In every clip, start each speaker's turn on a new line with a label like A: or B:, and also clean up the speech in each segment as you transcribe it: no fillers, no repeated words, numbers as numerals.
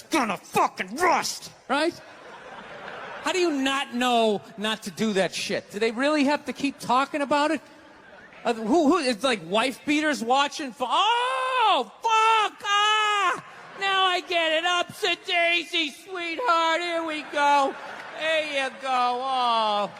A: it's gonna fucking rust, right? How do you not know not to do that shit? Do they really have to keep talking about it? Who it's like wife beaters watching for, oh, fuck, ah! Now I get it. Upsy-daisy, sweetheart, here we go. There you go, oh.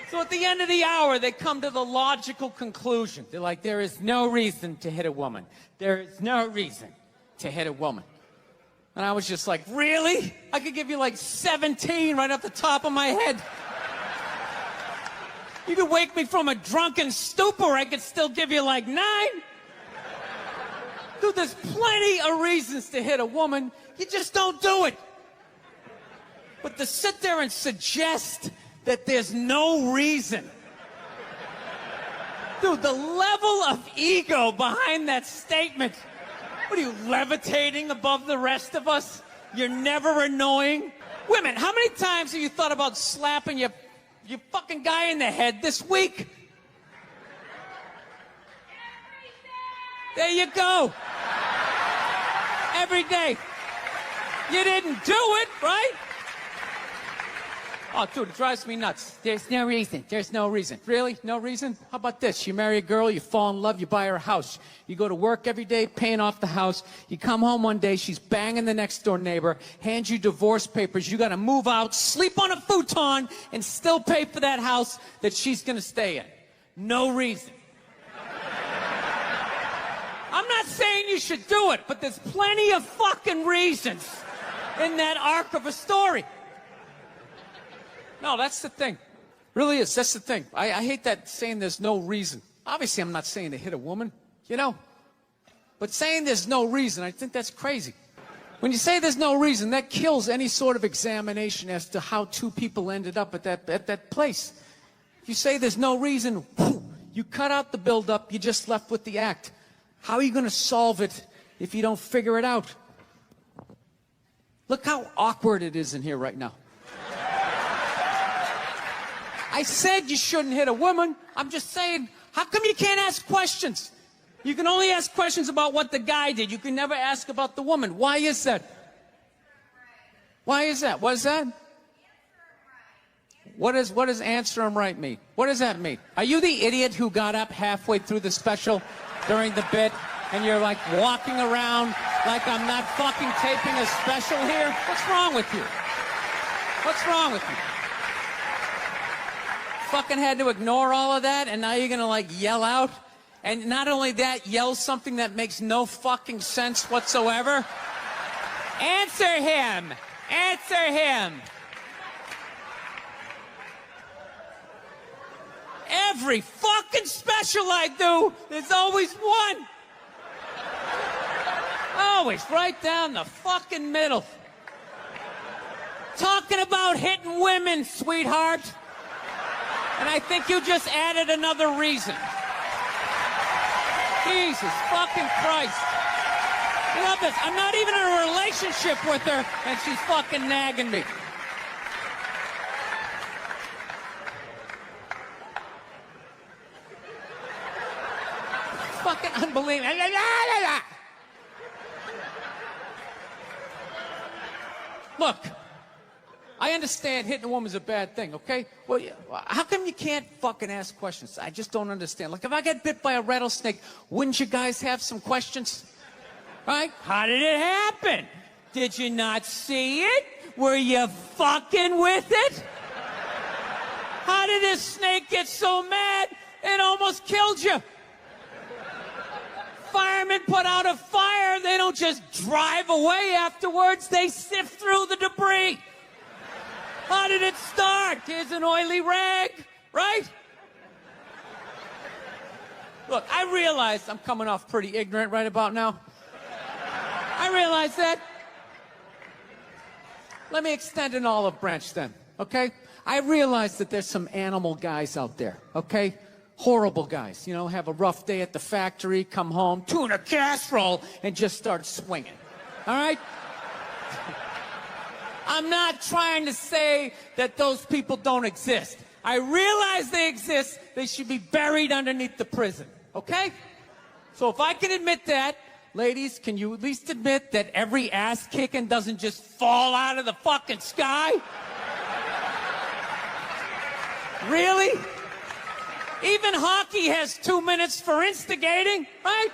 A: So at the end of the hour, they come to the logical conclusion. They're like, there is no reason to hit a woman. There is no reason to hit a woman. And I was just like, really? I could give you like 17 right off the top of my head. You could wake me from a drunken stupor, I could still give you like 9. Dude, there's plenty of reasons to hit a woman. You just don't do it. But to sit there and suggest that there's no reason. Dude, the level of ego behind that statement. What are you, levitating above the rest of us? You're never annoying? Women, how many times have you thought about slapping your fucking guy in the head this week? There you go. Every day. You didn't do it, right? Oh, dude, it drives me nuts. There's no reason. There's no reason. Really? No reason? How about this? You marry a girl, you fall in love, you buy her a house. You go to work every day, paying off the house. You come home one day, she's banging the next door neighbor, hands you divorce papers. You got to move out, sleep on a futon, and still pay for that house that she's going to stay in. No reason. I'm not saying you should do it, but there's plenty of fucking reasons in that arc of a story. No, that's the thing. Really is. That's the thing. I hate that saying there's no reason. Obviously, I'm not saying to hit a woman, you know. But saying there's no reason, I think that's crazy. When you say there's no reason, that kills any sort of examination as to how two people ended up at that place. If you say there's no reason, you cut out the build-up, you're just left with the act. How are you going to solve it if you don't figure it out? Look how awkward it is in here right now. I said you shouldn't hit a woman. I'm just saying, how come you can't ask questions? You can only ask questions about what the guy did. You can never ask about the woman. Why is that? Why is that? What is that? What does answer him right mean? What does that mean? Are you the idiot who got up halfway through the special during the bit and you're like walking around like I'm not fucking taping a special here? What's wrong with you? What's wrong with you? Fucking had to ignore all of that, and now you're gonna like yell out? And not only that, yell something that makes no fucking sense whatsoever? Answer him! Answer him! Every fucking special I do, there's always one. Always right down the fucking middle. Talking about hitting women, sweetheart. And I think you just added another reason. Jesus fucking Christ. You love this. I'm not even in a relationship with her, and she's fucking nagging me. Fucking unbelievable. Look. I understand hitting a woman's a bad thing, okay? Well, how come you can't fucking ask questions? I just don't understand. Like, if I get bit by a rattlesnake, wouldn't you guys have some questions? Right? How did it happen? Did you not see it? Were you fucking with it? How did this snake get so mad it almost killed you? Firemen put out a fire. They don't just drive away afterwards. They sift through the debris. How did it start? Here's an oily rag, right? Look, I realize I'm coming off pretty ignorant right about now. I realize that. Let me extend an olive branch then, okay? I realize that there's some animal guys out there, okay? Horrible guys, you know, have a rough day at the factory, come home, tuna casserole, and just start swinging, all right? I'm not trying to say that those people don't exist. I realize they exist. They should be buried underneath the prison, okay? So if I can admit that, ladies, can you at least admit that every ass kicking doesn't just fall out of the fucking sky? Really? Even hockey has 2 minutes for instigating, right?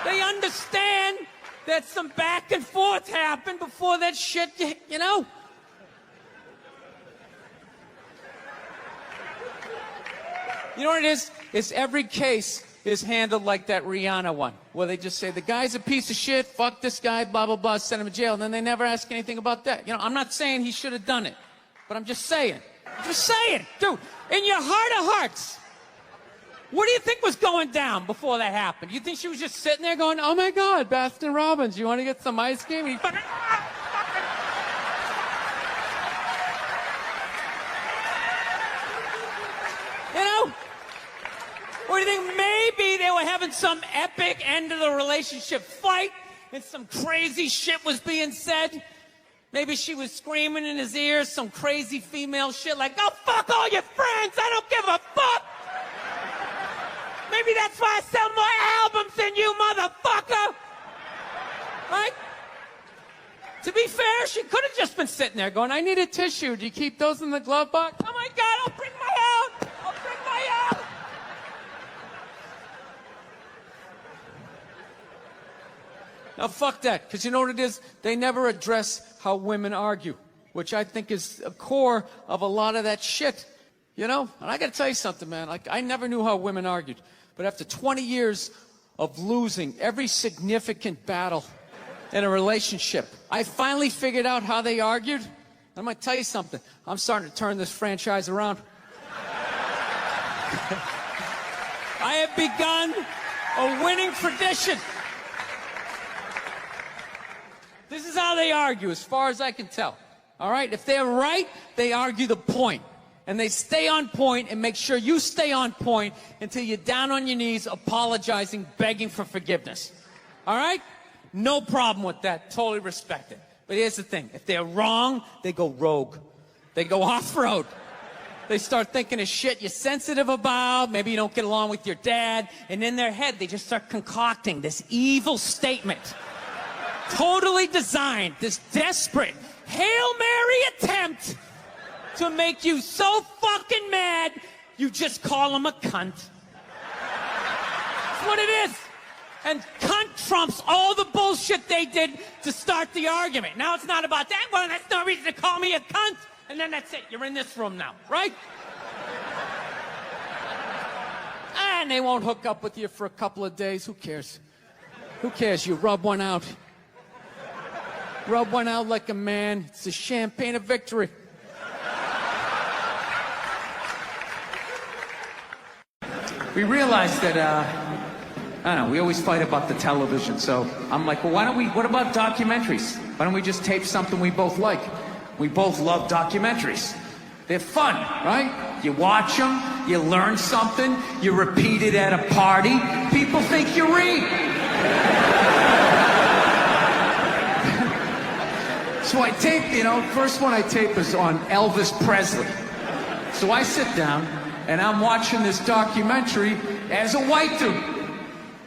A: They understand that some back and forth happened before that shit, you know? You know what it is? It's every case is handled like that Rihanna one, where they just say, the guy's a piece of shit, fuck this guy, blah, blah, blah, send him to jail, and then they never ask anything about that. You know, I'm not saying he should have done it, but I'm just saying. Dude, in your heart of hearts, what do you think was going down before that happened? You think she was just sitting there going, oh my God, Baskin Robbins, you want to get some ice cream? And you know? Or do you think maybe they were having some epic end of the relationship fight and some crazy shit was being said? Maybe she was screaming in his ear some crazy female shit like, go fuck all your friends, I don't give a fuck! Maybe that's why I sell more albums than you, motherfucker! Right? To be fair, she could have just been sitting there going, I need a tissue. Do you keep those in the glove box? Oh my God, I'll bring my out! I'll bring my out! Now fuck that, because you know what it is? They never address how women argue, which I think is a core of a lot of that shit. You know? And I gotta tell you something, man. Like, I never knew how women argued. But after 20 years of losing every significant battle in a relationship, I finally figured out how they argued. I'm gonna tell you something. I'm starting to turn this franchise around. I have begun a winning tradition. This is how they argue, as far as I can tell. All right? If they're right, they argue the point. And they stay on point and make sure you stay on point until you're down on your knees, apologizing, begging for forgiveness. All right? No problem with that. Totally respect it. But here's the thing. If they're wrong, they go rogue. They go off-road. They start thinking of shit you're sensitive about. Maybe you don't get along with your dad. And in their head, they just start concocting this evil statement. Totally designed, this desperate Hail Mary attempt to make you so fucking mad, you just call him a cunt. That's what it is. And cunt trumps all the bullshit they did to start the argument. Now it's not about that. Well, that's no reason to call me a cunt. And then that's it. You're in this room now, right? And they won't hook up with you for a couple of days. Who cares? Who cares? You rub one out. Rub one out like a man. It's the champagne of victory. We realized that, I don't know, we always fight about the television, so I'm like, well, what about documentaries? Why don't we just tape something we both like? We both love documentaries. They're fun, right? You watch them, you learn something, you repeat it at a party, people think you read. So I tape, you know, first one I tape is on Elvis Presley. So I sit down and I'm watching this documentary as a white dude,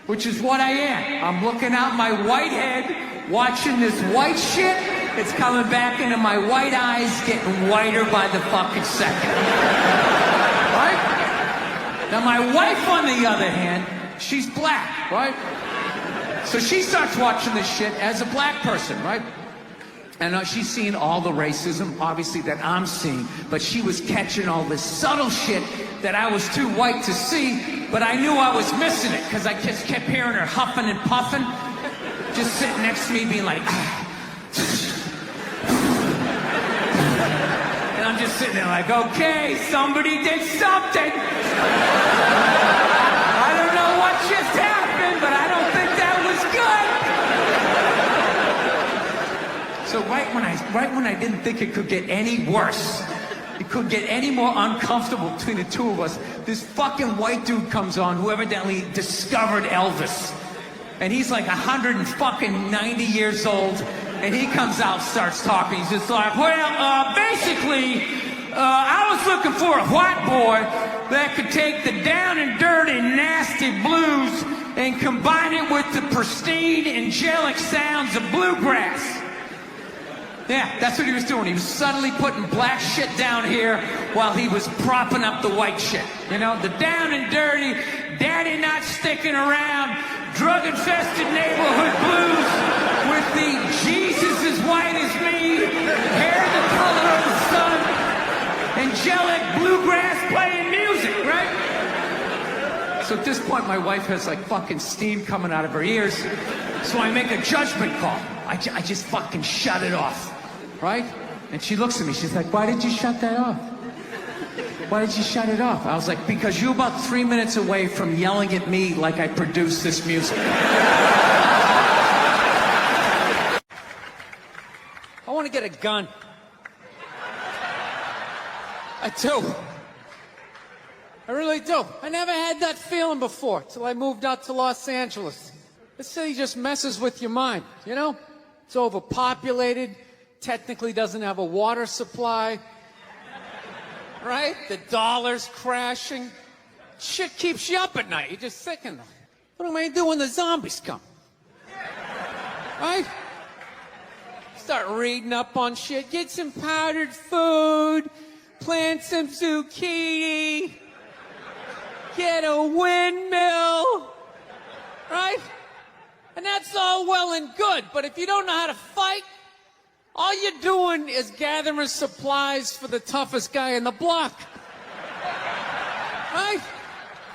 A: which is what I am. I'm looking out my white head, watching this white shit. It's coming back into my white eyes, getting whiter by the fucking second. Right? Now my wife, on the other hand, she's black, right? So she starts watching this shit as a black person, right? And she's seen all the racism, obviously, that I'm seeing, but she was catching all this subtle shit that I was too white to see, but I knew I was missing it, because I just kept hearing her huffing and puffing, just sitting next to me being like, and I'm just sitting there like, okay, somebody did something. I don't know what just happened, but I don't think that was good. So right when I didn't think it could get any worse, it could get any more uncomfortable between the two of us, this fucking white dude comes on who evidently discovered Elvis. And he's like 190 years old, and he comes out, starts talking. He's just like, well, basically, I was looking for a white boy that could take the down and dirty, nasty blues
B: and combine it with the pristine, angelic sounds of bluegrass. Yeah, that's what he was doing. He was subtly putting black shit down here while he was propping up the white shit. You know, the down and dirty, daddy not sticking around, drug-infested neighborhood blues with the Jesus as white as me, hair the color of the sun, angelic bluegrass playing music, right? So at this point, my wife has like fucking steam coming out of her ears. So I make a judgment call. I just fucking shut it off, right? And she looks at me, she's like, why did you shut that off? Why did you shut it off? I was like, because you're about 3 minutes away from yelling at me like I produced this music. I want to get a gun. I do. I really do. I never had that feeling before till I moved out to Los Angeles. This city just messes with your mind, you know? It's overpopulated, technically doesn't have a water supply, right? The dollar's crashing. Shit keeps you up at night. You're just thinking, what am I gonna do when the zombies come? Right? Start reading up on shit. Get some powdered food. Plant some zucchini. Get a windmill. Right? And that's all well and good, but if you don't know how to fight, all you're doing is gathering supplies for the toughest guy in the block. Right?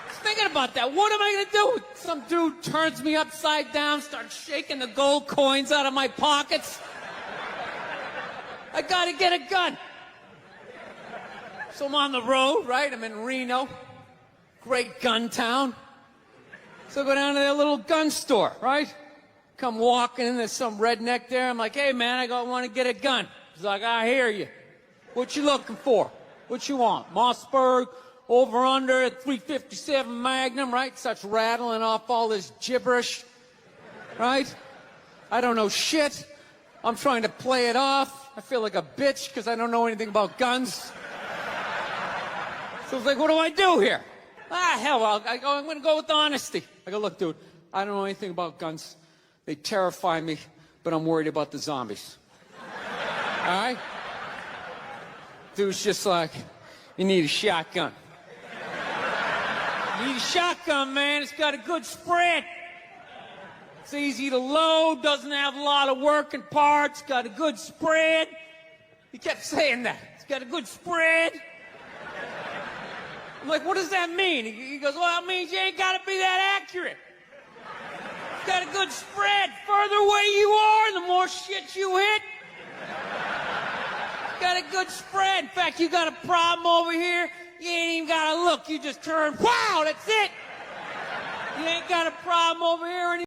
B: Just thinking about that. What am I gonna do? Some dude turns me upside down, starts shaking the gold coins out of my pockets. I gotta get a gun. So I'm on the road, right? I'm in Reno. Great gun town. So I go down to their little gun store, right? Come walking in, there's some redneck there. I'm like, hey man, I want to get a gun. He's like, I hear you. What you looking for? What you want? Mossberg, over under, 357 Magnum, right? Starts rattling off all this gibberish, right? I don't know shit. I'm trying to play it off. I feel like a bitch because I don't know anything about guns. So it's like, what do I do here? Hell, I'm going to go with honesty. I go, look, dude, I don't know anything about guns. They terrify me, but I'm worried about the zombies. All right? Dude's just like, you need a shotgun. You need a shotgun, man. It's got a good spread. It's easy to load, doesn't have a lot of working parts, got a good spread. He kept saying that. It's got a good spread. I'm like, what does that mean? He goes, well, it means you ain't got to be that accurate. It's got a good spread. Further away you are, the more shit you hit. Got a good spread. In fact, you got a problem over here, you ain't even got to look. You just turn, wow, that's it. You ain't got a problem over here anymore.